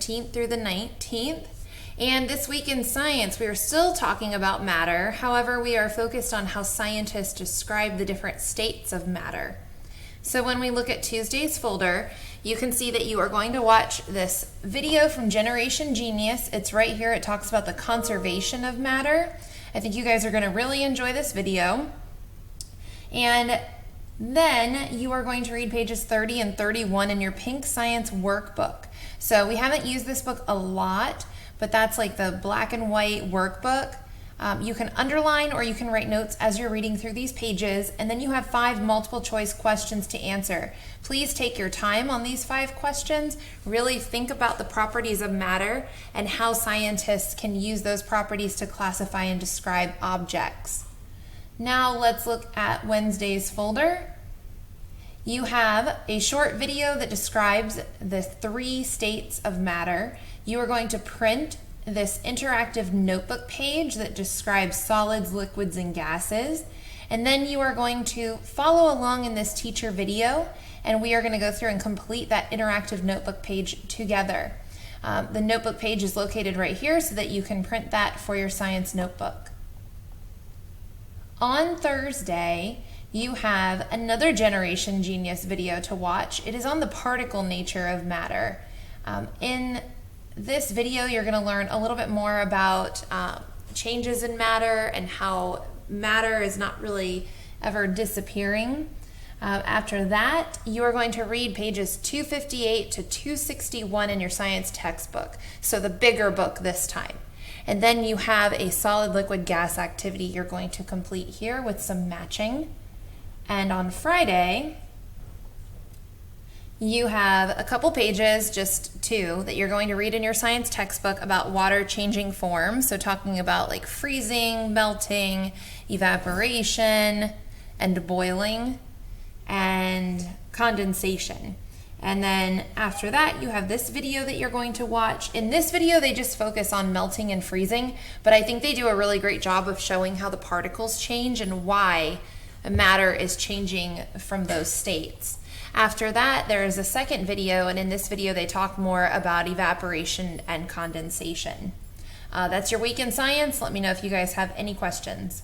15th through the 19th. And this week in science, we are still talking about matter. However, we are focused on how scientists describe the different states of matter. So when we look at Tuesday's folder, you can see that you are going to watch this video from Generation Genius. It's right here. It talks about the conservation of matter. I think you guys are going to really enjoy this video. And then you are going to read pages 30 and 31 in your Pink Science workbook. So we haven't used this book a lot, but that's like the black and white workbook. You can underline or you can write notes as you're reading through these pages, and then you have 5 multiple choice questions to answer. Please take your time on these 5 questions. Really think about the properties of matter and how scientists can use those properties to classify and describe objects. Now let's look at Wednesday's folder. You have a short video that describes the 3 states of matter. You are going to print this interactive notebook page that describes solids, liquids, and gases. And then you are going to follow along in this teacher video, and we are going to go through and complete that interactive notebook page together. The notebook page is located right here so that you can print that for your science notebook. On Thursday, you have another Generation Genius video to watch. It is on the particle nature of matter. In this video, you're going to learn a little bit more about changes in matter and how matter is not really ever disappearing. After that, you are going to read pages 258 to 261 in your science textbook, so the bigger book this time. And then you have a solid, liquid, gas activity you're going to complete here with some matching. And on Friday, you have a couple pages, just 2, that you're going to read in your science textbook about water changing form. So talking about like freezing, melting, evaporation, and boiling, and condensation. And then after that, you have this video that you're going to watch. In this video, they just focus on melting and freezing, but I think they do a really great job of showing how the particles change and why matter is changing from those states. After that, there is a second video, and in this video, they talk more about evaporation and condensation. That's your week in science. Let me know if you guys have any questions.